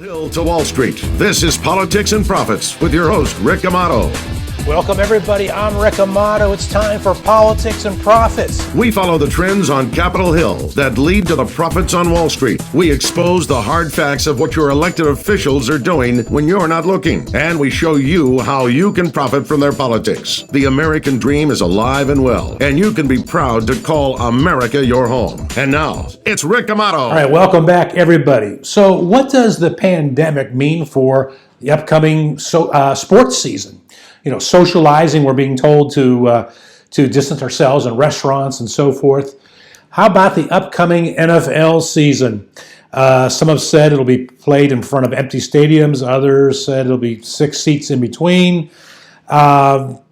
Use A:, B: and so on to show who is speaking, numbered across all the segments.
A: Hill to Wall Street. This is Politics and Profits with your host, Rick Amato.
B: Welcome, everybody. I'm Rick Amato. It's time for Politics and Profits.
A: We follow the trends on Capitol Hill that lead to the profits on Wall Street. We expose the hard facts of what your elected officials are doing when you're not looking. And we show you how you can profit from their politics. The American dream is alive and well, and you can be proud to call America your home. And now, it's Rick Amato.
B: All right, welcome back, everybody. So what does the pandemic mean for the upcoming sports season? You know, socializing, we're being told to distance ourselves in restaurants and so forth. How about the upcoming NFL season? Some have said it'll be played in front of empty stadiums. Others said it'll be 6 seats in between. So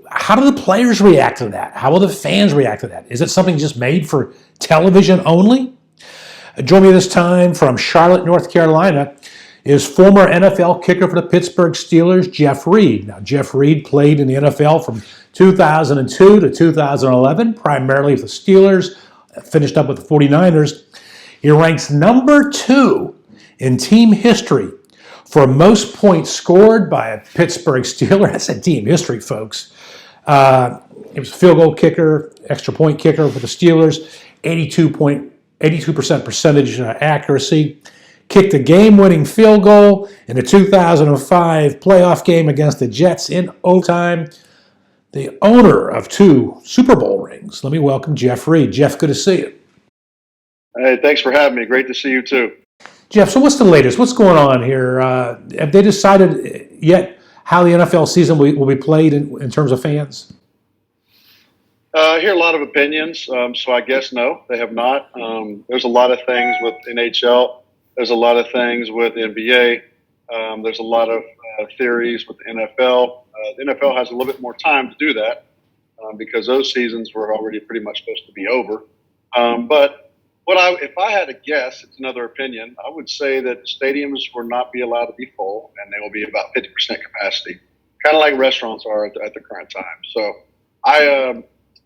B: how do the players react to that? How will the fans react to that? Is it something just made for television only? Join me this time from Charlotte, North Carolina, is former NFL kicker for the Pittsburgh Steelers, Jeff Reed. Now, Jeff Reed played in the NFL from 2002 to 2011, primarily with the Steelers, finished up with the 49ers. He ranks number 2 in team history for most points scored by a Pittsburgh Steeler. That's a team history, folks. He was a field goal kicker, extra point kicker for the Steelers, 82% percentage accuracy. Kicked a game-winning field goal in the 2005 playoff game against the Jets in overtime. The owner of 2 Super Bowl rings. Let me welcome Jeff Reed. Jeff, good to see you.
C: Hey, thanks for having me. Great to see you too.
B: Jeff, so what's the latest? What's going on here? Have they decided yet how the NFL season will be played in terms of fans?
C: I hear a lot of opinions, so I guess no, they have not. There's a lot of things with NHL. There's a lot of things with NBA. There's a lot of theories with the NFL. The NFL has a little bit more time to do that because those seasons were already pretty much supposed to be over. But if I had to guess, it's another opinion, I would say that stadiums will not be allowed to be full, and they will be about 50% capacity, kind of like restaurants are at the current time. So I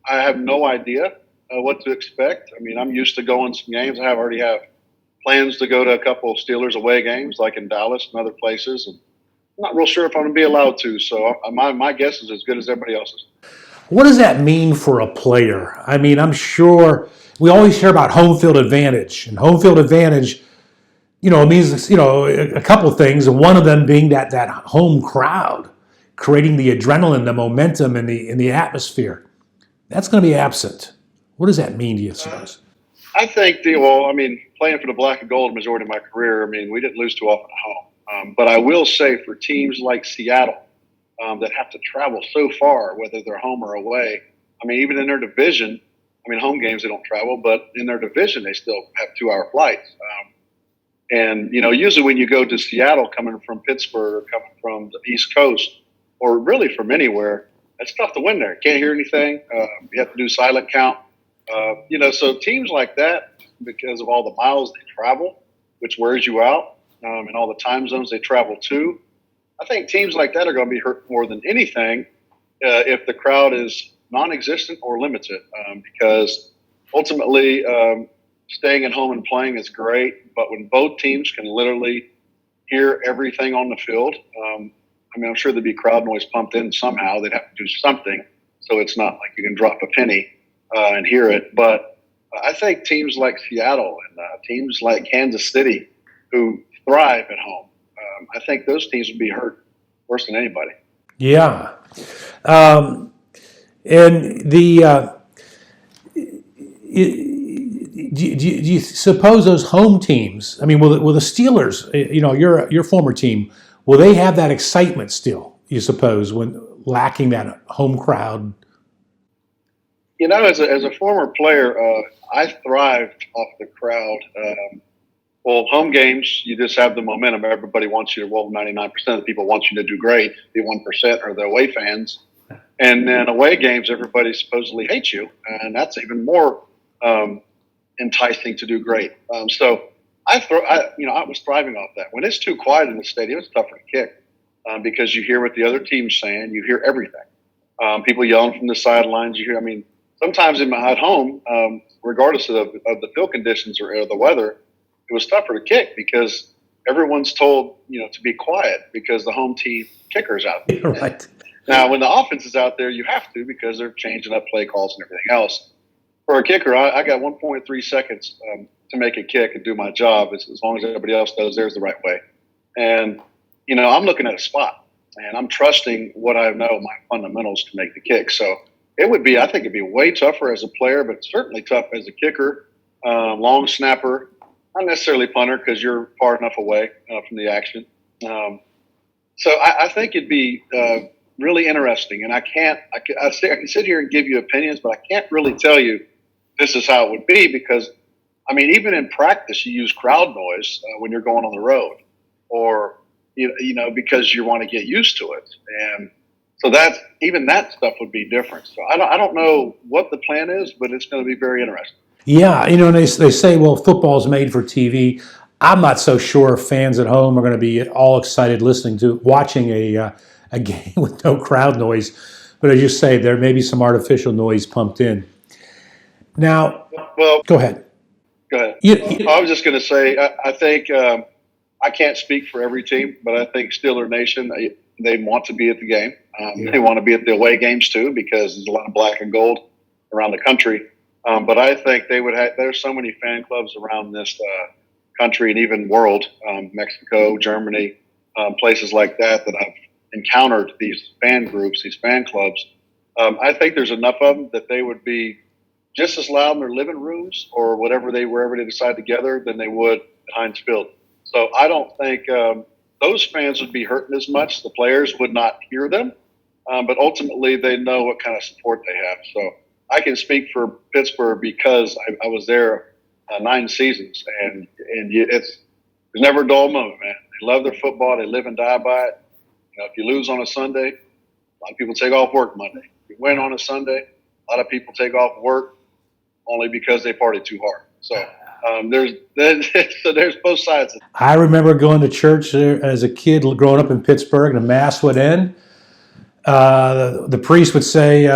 C: have no idea what to expect. I mean, I'm used to going to some games. I already have plans to go to a couple of Steelers away games, like in Dallas and other places. And I'm not real sure if I'm going to be allowed to. So my guess is as good as everybody else's.
B: What does that mean for a player? I mean, I'm sure we always hear about home field advantage. And home field advantage, you know, it means, you know, a couple of things. And one of them being that home crowd, creating the adrenaline, the momentum, and the atmosphere. That's going to be absent. What does that mean to you, suppose?
C: I think playing for the black and gold majority of my career, we didn't lose too often at home. But I will say for teams like Seattle that have to travel so far, whether they're home or away, even in their division, home games they don't travel, but in their division they still have 2-hour flights. And usually when you go to Seattle coming from Pittsburgh or coming from the East Coast or really from anywhere, it's tough to win there. You can't hear anything. You have to do silent count. So teams like that, because of all the miles they travel, which wears you out, and all the time zones they travel to, I think teams like that are going to be hurt more than anything if the crowd is non-existent or limited, because ultimately staying at home and playing is great, but when both teams can literally hear everything on the field, I'm sure there'd be crowd noise pumped in somehow. They'd have to do something so it's not like you can drop a penny and hear it. But I think teams like Seattle and teams like Kansas City who thrive at home, I think those teams would be hurt worse than anybody.
B: Yeah. And do you suppose those home teams, will the Steelers, your former team, will they have that excitement still, you suppose, when lacking that home crowd?
C: As a former player, I thrived off the crowd. Home games, you just have the momentum. Everybody wants you to, 99% of the people want you to do great. The 1% are the away fans. And then away games, everybody supposedly hates you. And that's even more enticing to do great. So I was thriving off that. When it's too quiet in the stadium, it's tougher to kick because you hear what the other team's saying. You hear everything. People yelling from the sidelines. You hear, sometimes at home, regardless of the field conditions or the weather, it was tougher to kick because everyone's told, to be quiet because the home team kicker's out there.
B: Right.
C: Now, when the offense is out there, you have to because they're changing up play calls and everything else. For a kicker, I got 1.3 seconds to make a kick and do my job as long as everybody else does theirs the right way. And, I'm looking at a spot, and I'm trusting what I know, my fundamentals, to make the kick. So I think it'd be way tougher as a player, but certainly tough as a kicker, long snapper, not necessarily punter because you're far enough away from the action. So I think it'd be really interesting. And I can sit here and give you opinions, but I can't really tell you this is how it would be because, even in practice, you use crowd noise when you're going on the road or, because you want to get used to it. And so that stuff would be different. So I don't know what the plan is, but it's going to be very interesting.
B: Yeah, and they say, well, football's made for TV. I'm not so sure if fans at home are going to be all excited watching a game with no crowd noise. But as you say, there may be some artificial noise pumped in. Now,
C: well,
B: go ahead.
C: I was just going to say, I think I can't speak for every team, but I think Steeler Nation, they want to be at the game. They want to be at the away games too because there's a lot of black and gold around the country. But I think there's so many fan clubs around this country and even world, Mexico, Germany, places like that I've encountered these fan groups, these fan clubs. I think there's enough of them that they would be just as loud in their living rooms or wherever they decide together than they would at Heinz Field. So I don't think those fans would be hurting as much. The players would not hear them, but ultimately they know what kind of support they have. So I can speak for Pittsburgh because I was there 9 seasons, and there's never a dull moment, man. They love their football. They live and die by it. If you lose on a Sunday, a lot of people take off work Monday. If you win on a Sunday, a lot of people take off work only because they partied too hard. So there's both sides.
B: I remember going to church as a kid growing up in Pittsburgh, and the mass would end. The priest would say,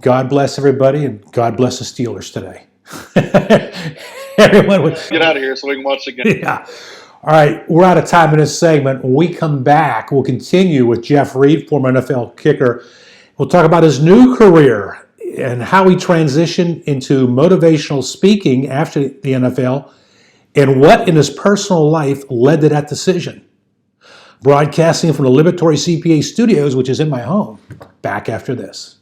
B: God bless everybody, and God bless the Steelers today. Everyone would
C: get out of here so we can watch the game.
B: Yeah. All right, we're out of time in this segment. When we come back, we'll continue with Jeff Reed, former NFL kicker. We'll talk about his new career and how he transitioned into motivational speaking after the NFL and what in his personal life led to that decision. Broadcasting from the Liberatory CPA studios, which is in my home. Back after this.